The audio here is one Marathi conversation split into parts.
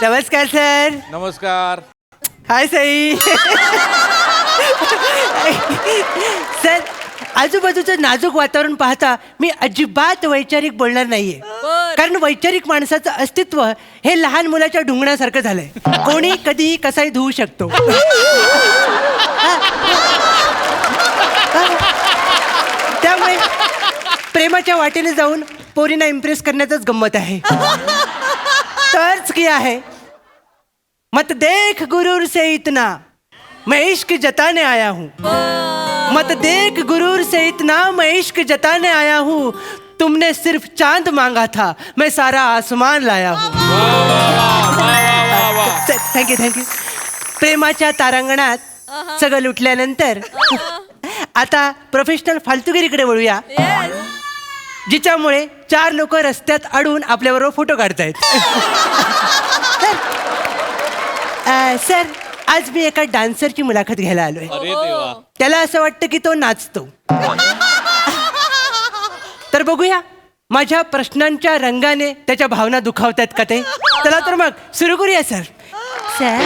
नमस्कार सर. नमस्कार. हाय साई. सर, आजूबाजूचं नाजूक वातावरण पाहता मी अजिबात वैचारिक बोलणार नाहीये. कारण वैचारिक माणसाचं अस्तित्व हे लहान मुलाच्या ढुंगणासारखं झालंय. कोणी कधीही कसाही धुवू शकतो. त्यामुळे प्रेमाच्या वाटेने जाऊन पोरींना इम्प्रेस करण्यातच गंमत आहे. तर्ज किया है, मत देख गुरूर से इतना, मैं इश्क जताने आया हूँ. मत देख गुरूर से इतना, मैं इश्क जताने आया हूँ. तुमने सिर्फ चांद मांगा था, मैं सारा आसमान लाया हूँ. Thank you thank you. प्रेमाच्या तारांगणात सगळं लुटल्यानंतर आता प्रोफेशनल फालतुगिरीकडे वळूया, जिच्यामुळे 4 लोक रस्त्यात अडून आपल्याबरोबर फोटो काढतायत. सर, आज मी एका डान्सरची मुलाखत घ्यायला आलोय. त्याला असं वाटतं की तो नाचतो. तर बघूया माझ्या प्रश्नांच्या रंगाने त्याच्या भावना दुखावतात का ते. चला तर मग सुरू करूया सर. सर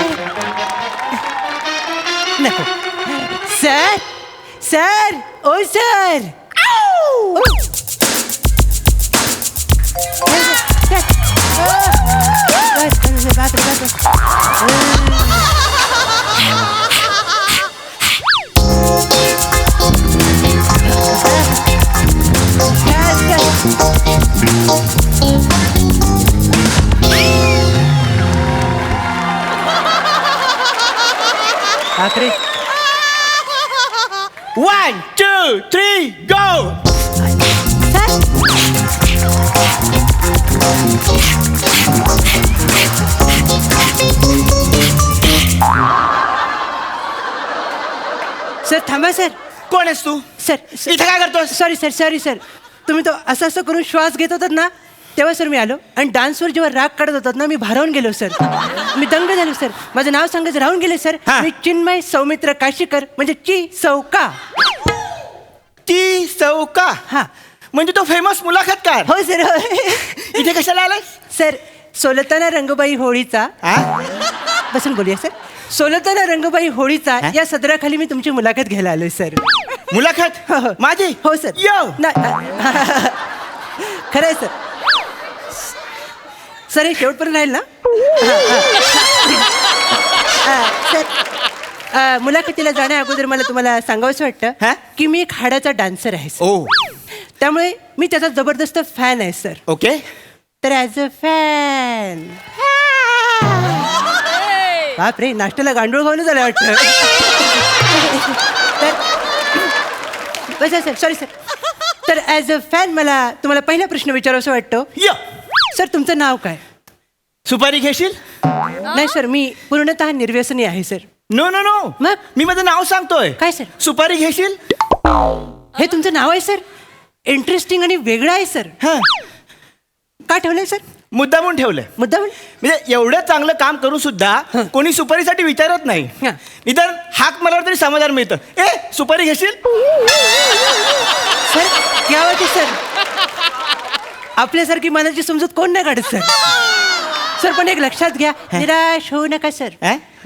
नको. सर सर ओ सर. आखरे 1, 2, 3, go! सर थांबा सर. कोण आहेस तू? सर इथे काय करतोस? Sorry sir sorry sir. तुम्ही तो असं असं करून श्वास घेत होतात ना, तेव्हा सर मी आलो. आणि डान्सवर जेव्हा राग काढत होतात ना, मी भारावून गेलो सर. मी दंग झालो सर. माझं नाव सांगायचं राहून गेले सर. हा. मी चिन्मय सौमित्र काशीकर, म्हणजे ची सौका. ती चौका. हा. म्हणजे तो फेमस मुलाखतकार. हो सर. इथे कशाला आलास? सर, सोलताना रंगबाई होळीचा, बसून बोलूया सर. सोलताना रंगबाई होळीचा या सदराखाली मी तुमची मुलाखत घ्यायला आलोय सर. मुलाखत हो, हो. माझी? हो सर. यो. खरं आहे सर. सर हे शेवटपर्यंत राहील ना. सर, मुलाखतीला जाण्या अगोदर मला तुम्हाला सांगावंसं वाटतं की मी एक हाडाचा डान्सर आहे सर. ओ. त्यामुळे मी त्याचा जबरदस्त फॅन आहे सर. ओके. तर ॲज अ फॅन. बापरे, नाश्त्याला गांडूळ खाऊन झालं वाटतं. तर बस सर, सॉरी सर. तर ॲज अ फॅन मला तुम्हाला पहिला प्रश्न विचारावंसं वाटतं. यो. सर, तुमचं नाव काय? सुपारी घेशील? नाही सर, मी पूर्णतः निर्व्यसनी आहे सर. No no no. मग? मी माझं नाव सांगतोय. काय सर? सुपारी घेशील? हे तुमचं नाव आहे सर? इंटरेस्टिंग आणि वेगळं आहे सर. हा. का ठेवलंय सर? मुद्दामून ठेवलंय. मुद्दाम? म्हणजे एवढं चांगलं काम करून सुद्धा कोणी सुपारीसाठी विचारत नाही. हा. निदान हाक मला तरी समाधान मिळतं. ए, सुपारी घेशील? सर, क्या बात आहे सर. आपल्यासारखी मनाची समजूत कोण नाही काढत सर. सर, पण एक लक्षात घ्या, निराश होऊ नका सर.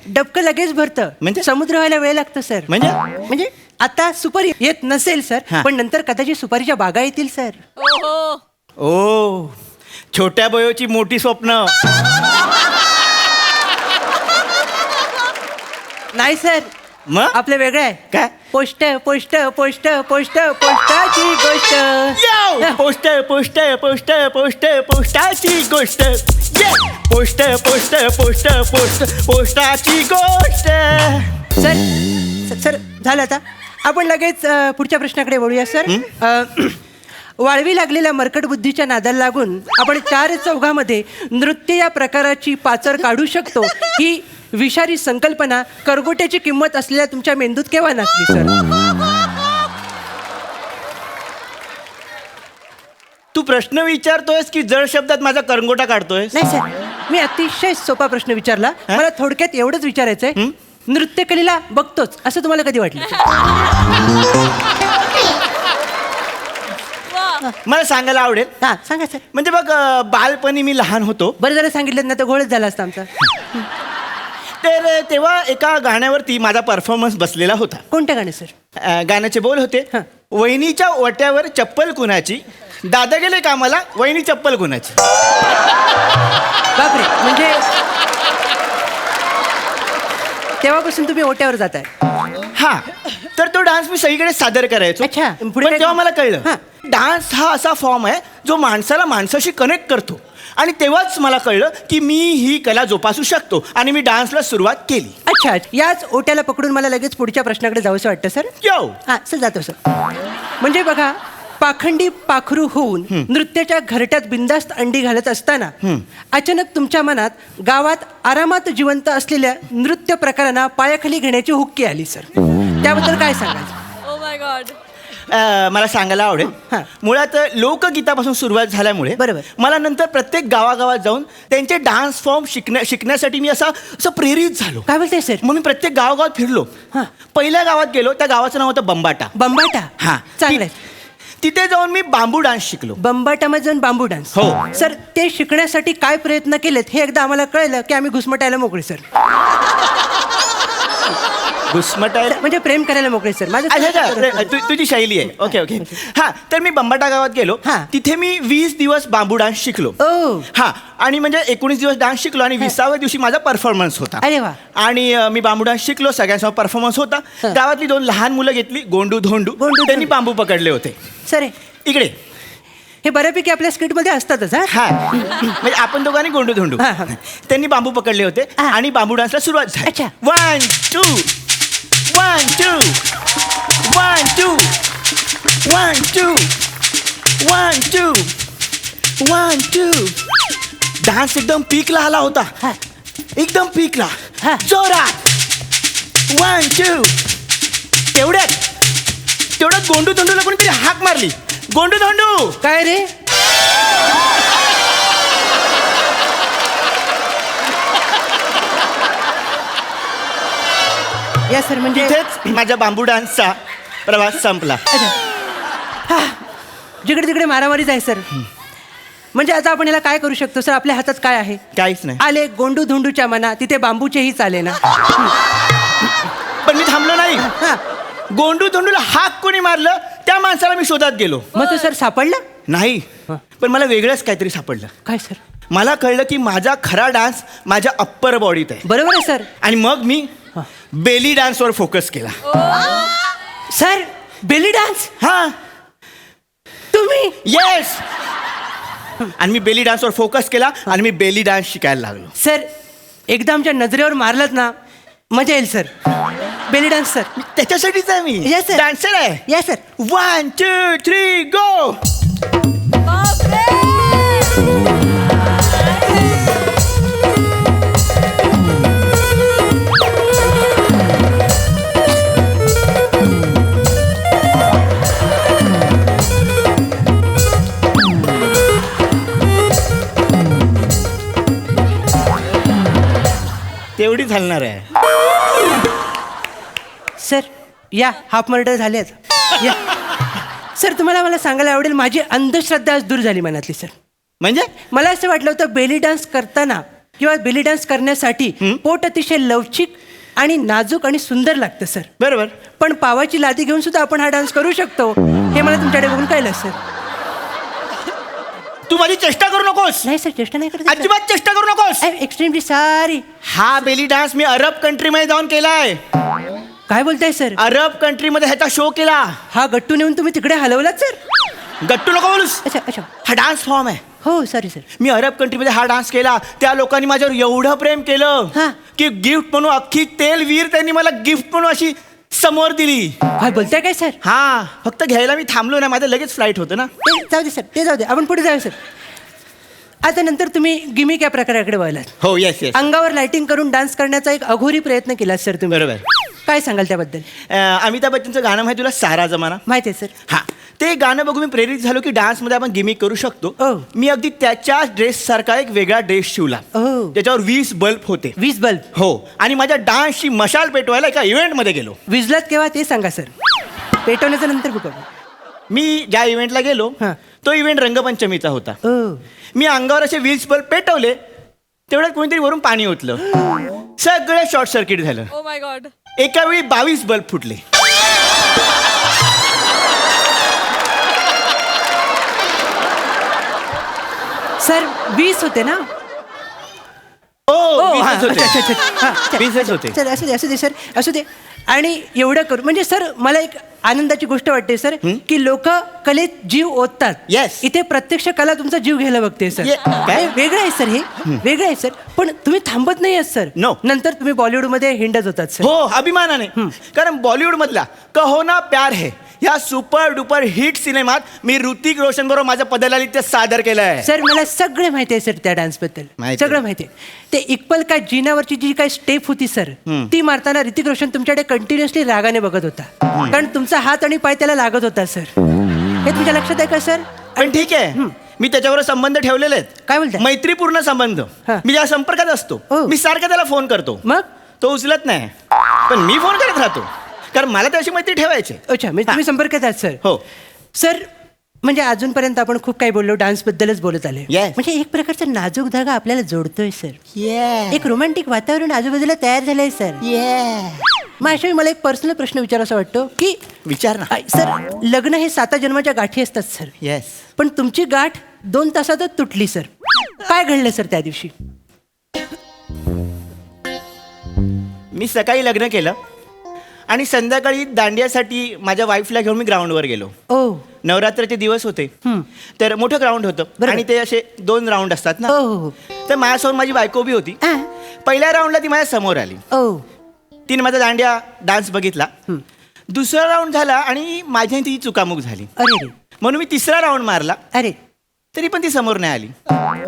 डबकं लगेच भरतं, म्हणजे? समुद्र व्हायला वेळ लागतो सर. म्हणजे आता सुपारी येत नसेल सर, पण नंतर कदाचित सुपारीच्या बागा येतील सर. ओ, छोट्या बयोची मोठी स्वप्न. नाही सर, मग आपलं वेगळं आहे. काय? पोस्ट पोस्ट पोस्ट पोस्ट पोस्टाची गोष्ट. यो! पोस्ट पोस्ट पोस्ट पोस्ट पोस्टाची गोष्ट. ये! पोस्ट पोस्ट पोस्ट पोस्ट पोस्टाची गोष्ट. सर सर झालं आता. आपण लगेच पुढच्या प्रश्नाकडे वळूया सर. वाळवी लागलेल्या मरकट बुद्धीच्या नादाला लागून आपण 4 चौघामध्ये नृत्य या प्रकाराची पाचर काढू शकतो, ही विषारी संकल्पना करगोट्याची किंमत असलेल्या तुमच्या मेंदूत केव्हा नाचली सर? तू प्रश्न विचारतोयस की जड शब्दात माझा करंगोटा काढतोयस? नाही सर, मी अतिशय सोपा प्रश्न विचारला. मला थोडक्यात एवढंच विचारायचंय, नृत्यकलेला बघतोच असं तुम्हाला कधी वाटलं? मला सांगायला आवडेल. हा सांगा सर. म्हणजे बघ बालपणी मी लहान होतो. बरं झालं सांगितलं ना तर घोळच झाला असता आमचा. तर तेव्हा एका गाण्यावरती माझा परफॉर्मन्स बसलेला होता. कोणत्या गाणे सर? गाण्याचे बोल होते, हा. वहिनीच्या ओट्यावर चप्पल कुणाची, दादा गेले कामाला, वहिनी चप्पल कुणाची. बापरे, म्हणजे तेव्हापासून तुम्ही ओट्यावर जाताय. हा, तर तो डान्स मी सगळीकडे सादर करायचो. अच्छा, पुढे पण काय? तेव्हा मला कळलं हा. डान्स हा असा फॉर्म आहे जो माणसाला माणसाशी कनेक्ट करतो. आणि तेव्हाच मला कळलं की मी ही कला जोपासू शकतो आणि मी डान्सला सुरुवात केली. अच्छा, याच ओट्याला पकडून मला लगेच पुढच्या प्रश्नाकडे जावंसं वाटतं सर. यो. हा सर जातो सर. म्हणजे बघा, पाखंडी पाखरू होऊन नृत्याच्या घरट्यात बिंदास्त अंडी घालत असताना अचानक तुमच्या मनात गावात आरामात जिवंत असलेल्या नृत्य प्रकारांना पायाखाली घेण्याची हुक्की आली सर. त्याबद्दल काय सांगाल? Oh my God. मला सांगायला आवडेल. हा. मुळात लोकगीतापासून सुरुवात झाल्यामुळे बरोबर. मला नंतर प्रत्येक गावागावात जाऊन त्यांचे डान्स फॉर्म शिकण्यासाठी मी असं प्रेरित झालो. काय बोलताय सर? मग मी प्रत्येक गावागावात फिरलो. हा. पहिल्या गावात गेलो, त्या गावाचं नाव होतं बंबाटा. बंबाटा. हा. चांगलंय. तिथे जाऊन मी बांबू डान्स शिकलो. बंबाटामध्ये जाऊन बांबू डान्स. हो. सर, ते शिकण्यासाठी काय प्रयत्न केलेत हे एकदा आम्हाला कळलं की आम्ही घुसमटायला मोकळे सर. घुसमटायला म्हणजे प्रेम करायला मोकळे सर. माझं अच्छा अच्छा, तुझी शैली आहे. Okay okay. हा, तर मी बंबाटा गावात गेलो. हा. तिथे मी 20 दिवस बांबू डान्स शिकलो. ओ. हा, आणि म्हणजे 19 दिवस डान्स शिकलो आणि 20व्या दिवशी माझा परफॉर्मन्स होता. अरे वा. आणि मी बांबू डान्स शिकलो, सगळ्यांसमोर परफॉर्मन्स होता. हा. गावातली 2 लहान मुलं घेतली, गोंडू धोंडू. गोंडू त्यांनी धोंडू. बांबू पकडले होते. सर इकडे. हे बऱ्यापैकी आपल्या स्किटमध्ये असतातच. हा हा, म्हणजे आपण दोघांनी गोंडू धोंडू. हा, हा. त्यांनी बांबू पकडले होते हा. आणि बांबू डान्सला सुरुवात झाली. अच्छा. 1 2 1 2 1 2 1 2 1 2 1 2. डान्स एकदम पीकला आला होता. हा. एकदम पीकला. हा. जोरात. 1 2. तेवढ्यात गोंडू धोंडूला कोणीतरी हाक मारली. गोंडू धोंडू. काय रे? या सर, म्हणजे तिथेच माझ्या बांबू डान्सचा प्रवास संपला. अच्छा. हा. जिकडे तिकडे मारामारीच आहे सर. म्हणजे आता आपण याला काय करू शकतो सर? आपल्या हातात काय आहे? काहीच नाही. आले गोंडू धोंडूच्या मना, तिथे बांबूचेही चाले ना. पण मी थांबलो नाही. हा. गोंडू धोंडूला हाक कोणी मारलं त्या माणसाला मी शोधात गेलो. मग तो सर सापडला? नाही, हा. पण मला वेगळंच काहीतरी सापडलं. काय सर? मला कळलं की माझा खरा डान्स माझ्या अप्पर बॉडीत आहे. बरोबर आहे सर. आणि मग मी हा. बेली डान्सवर फोकस केला. सर, बेली डान्स हा, तुम्ही? येस. आणि मी बेली डान्सवर फोकस केला आणि मी बेली डान्स शिकायला लागलो. सर, एकदा आमच्या नजरेवर मारलत ना, मजा येईल सर. Belly dance sir. त्याच्यासाठीच आहे मी. Yes, sir. डान्सर आहे. या सर. 1 2 3 गो. तेवढी चालणार आहे. सर, या हाफ मर्डर झाले या. सर, तुम्हाला मला सांगायला आवडेल, माझी अंधश्रद्धा आज दूर झाली मनातली सर. म्हणजे मला असं वाटलं होतं बेली डान्स करताना किंवा बेली डान्स करण्यासाठी पोट अतिशय लवचिक आणि नाजूक आणि सुंदर लागतं सर. बरोबर. पण पावाची लादी घेऊन सुद्धा आपण हा डान्स करू शकतो हे मला तुमच्याकडे बघून कळलं सर. तू माझी चेष्टा करू नकोस. नाही सर, चेष्टा नाही करत. अजिबात चेष्टा करू नकोस. Extremely sorry. हा बेली डान्स मी अरब कंट्रीमध्ये जाऊन केलाय. काय बोलताय सर? अरब कंट्रीमध्ये ह्याचा शो केला. हा गट्टू नेऊन तुम्ही तिकडे हलवलात सर? गट्टू नको बोलूस. अच्छा अच्छा. हा डान्स फॉर्म आहे. हो सॉरी सर. मी अरब कंट्रीमध्ये हा डान्स केला. त्या लोकांनी माझ्यावर एवढं प्रेम केलं हा. की गिफ्ट म्हणून अख्खी तेल वीर त्यांनी मला गिफ्ट म्हणून अशी समोर दिली. काय बोलताय काय सर? हा, फक्त घ्यायला मी थांबलो नाही. माझं लगेच फ्लाईट होतं ना. ते जाऊ दे सर, ते जाऊ दे. आपण पुढे जाऊ सर. आता नंतर तुम्ही गिमिक या प्रकाराकडे वळलात. हो, येस येस. अंगावर लाइटिंग करून डान्स करण्याचा एक अघोरी प्रयत्न केला सर तुम्ही. बरोबर. काय सांगाल त्याबद्दल? अमिताभ बच्चनचं गाणं माहिती तुला, सारा जमाना? माहिती आहे सर. हा, ते गाणं बघून मी प्रेरित झालो की डान्समध्ये आपण गिमिक करू शकतो. Oh. मी अगदी त्याच्या ड्रेस सारखा एक वेगळा ड्रेस शिवला. Oh. त्याच्यावर 20 बल्ब होते. 20 बल्ब. हो, आणि माझ्या डान्सची मशाल पेटवायला एका इव्हेंटमध्ये गेलो. विजलात केव्हा ते सांगा सर. पेटवण्याचं नंतर बघू. मी ज्या इव्हेंटला गेलो हा. तो इव्हेंट रंगपंचमीचा होता. ओ मी अंगावर असे व्हील्स बल्ब पेटवले, तेवढ्यात कोणीतरी वरून पाणी ओतलं, सगळं शॉर्ट सर्किट झालं. Oh my God. एका वेळी 22 बल्ब फुटले. सर 20 होते ना? ओ हा, 20च होते. अच्छा, अच्छा, अच्छा. हा, चल, 20च होते. चल असू दे सर असू दे. आणि एवढं करू म्हणजे सर मला एक आनंदाची गोष्ट वाटते सर की लोक कलेत जीव ओततात. Yes. इथे प्रत्यक्ष कला तुमचा जीव घ्यायला बघते सर. काय? वेगळं आहे सर, हे वेगळं आहे सर. पण तुम्ही थांबत नाही सर. No. नंतर तुम्ही बॉलिवूडमध्ये हिंडत होतात सर. हो, अभिमानाने. कारण बॉलिवूड मधला कहो ना प्यार है ह्या सुपर डुपर हिट सिनेमात मी ऋतिक रोशन बरोबर माझं पदलालित्य सादर केलं आहे. सर मला सगळं माहिती आहे सर त्या डान्स बद्दल. माहिती आहे. सगळं माहिती आहे. ते इक्बल का जीनावरची जी काही स्टेप होती सर ती मारताना ऋतिक रोशन तुमच्याकडे कंटिन्युअसली रागाने बघत होता. कारण तुमचा हात आणि पाय त्याला लागत होता सर. हे तुमच्या लक्षात आहे का सर? पण ठीक आहे, मी त्याच्यावर संबंध ठेवलेले आहेत. काय बोलताय? मैत्रीपूर्ण संबंध. हा. मी या संपर्कात असतो. हो. मी सारखा त्याला फोन करतो, मग तो उचलत नाही, पण मी फोन करत राहतो कारण मला त्याची मैत्री ठेवायची. अच्छा म्हणजे तुम्ही संपर्कात आहात सर. हो. सर म्हणजे अजूनपर्यंत आपण खूप काही बोललो, डान्स बद्दलच बोलत आले. Yes. म्हणजे एक प्रकारचा नाजूक धागा आपल्याला जोडतोय सर. एक रोमॅन्टिक वातावरण आजूबाजूला तयार झालंय सर. मग अशा वेळी मला एक पर्सनल प्रश्न विचारायचा वाटतो की विचार ना. सर लग्न हे 7 जन्माच्या गाठी असतात सर. येस. पण तुमची गाठ 2 तासातच तुटली सर. काय घडलं सर त्या दिवशी? मी सकाळी लग्न केलं आणि संध्याकाळी दांडियासाठी माझ्या वाईफला घेऊन मी ग्राउंडवर गेलो. ओ नवरात्राचे दिवस होते, तर मोठं ग्राउंड होतं बरोबर. आणि ते असे 2 राऊंड असतात ना. हो हो तर माझ्यासमोर माझी बायको उभी होती. आ, पहिल्या राऊंडला ती माझ्या समोर आली. ओ तिने माझा दांडिया डान्स बघितला. दुसरा राऊंड झाला आणि माझी आणि तिची चुकामुक झाली, अरे रे म्हणून मी तिसरा राऊंड मारला, अरे तरी पण ती समोर नाही आली.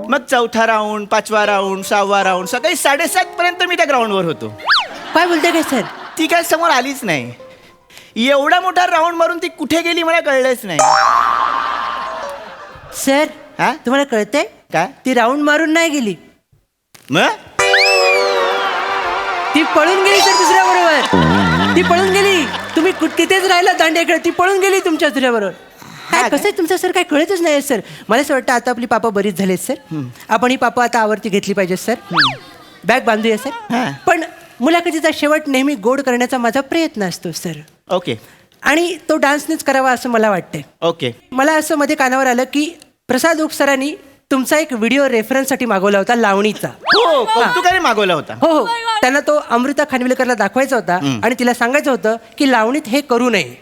मग 4था राऊंड, 5वा राऊंड, 6वा राऊंड, सकाळी 7:30 पर्यंत मी त्या ग्राउंडवर होतो. काय बोलताय काय सर? ती काय समोर आलीच नाही. एवढा मोठा राऊंड मारून ती कुठे गेली मला कळलंच नाही. सर हा? तुम्हाला कळतंय काय? ती राऊंड मारून नाही गेली, मग ती पळून गेली सर दुसऱ्या बरोबर. ती पळून गेली. तुम्ही तिथेच राहिला दांड्याकडे, ती पळून गेली तुमच्या दुसऱ्या बरोबर. काय हा कसं आहे तुमचं सर? काय कळतच नाही सर. मला असं वाटतं आता आपली पापा बरीच झालेत सर. आपण ही पापा आता आवर्ती घेतली पाहिजे सर. Bag बांधूया sir. हा. पण मुलाखतीचा शेवट नेहमी गोड करण्याचा माझा प्रयत्न असतो सर. ओके आणि तो डान्सनेच करावा असं मला वाटतंय. ओके. मला असं मध्ये कानावर आलं की प्रसाद ओक सरांनी तुमचा एक व्हिडिओ रेफरन्ससाठी मागवला होता लावणीचा. हो, कौतुकाने मागवला होता. हो हो त्यांना तो अमृता खानविलकरला दाखवायचा होता आणि तिला सांगायचं होतं की लावणीत हे करू नये.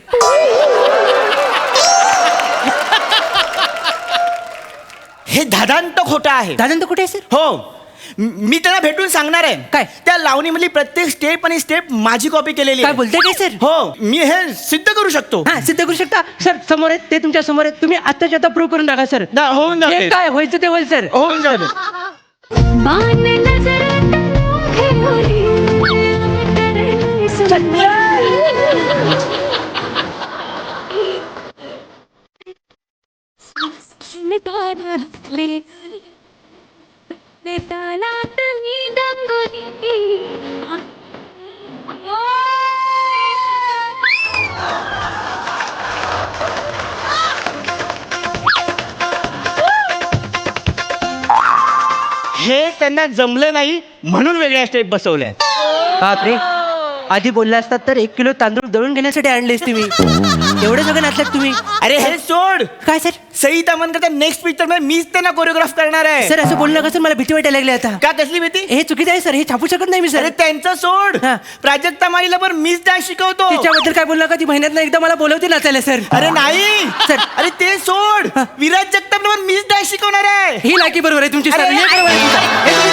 हे धादांत खोटं आहे. दादा कुठे आहे सर? हो, मी त्यांना भेटून सांगणार आहे. काय? त्या लावणीमधली प्रत्येक स्टेप आणि स्टेप माझी कॉपी केलेली काय आहे. बोलताय काय सर? हो, मी हे सिद्ध करू शकतो. हा सिद्ध करू शकता सर. समोर आहेत ते, तुमच्या समोर आहेत. तुम्ही आत्ताच्या आता प्रूव्ह करून टाका सर. होऊन हे जाते. काय व्हायचं ते होईल सर. होऊन जाते. बान नजरात मोहे बोली तेरे सुनने नितारले नेतालात मी दंगली हे त्यांना जमलं नाही म्हणून वेगळ्या स्टेप बसवल्या. बापरे, आधी बोलला असतात तर 1 किलो तांदूळ दळून घेण्यासाठी आणले असते मी. एवढे सगळं नाचलात तुम्ही. अरे हे सोड. काय सर? सई तामणकरचा नेक्स्ट पिक्चर मध्ये मीच त्यांना कोरिओग्राफ करणार आहे. सर असं बोलू नका सर, मला भीती वाटायला लागली आता. का कसली भीती? हे चुकीचं आहे सर, हे छापू शकत नाही मी सर. अरे त्यांचं सोड. हा. प्राजक्ता माईला पण मीच डान्स शिकवतो. तिच्याबद्दल काय बोलू नका. ती महिन्यात एकदा मला बोलवते नाचायला सर. अरे नाही सर. अरे ते सोड. विराज जगताप मीच डान्स शिकवणार आहे. ही लायकी बरोबर आहे तुमची सर. अरे, हे बरोबर आहे तुमचं. हे तुम्ही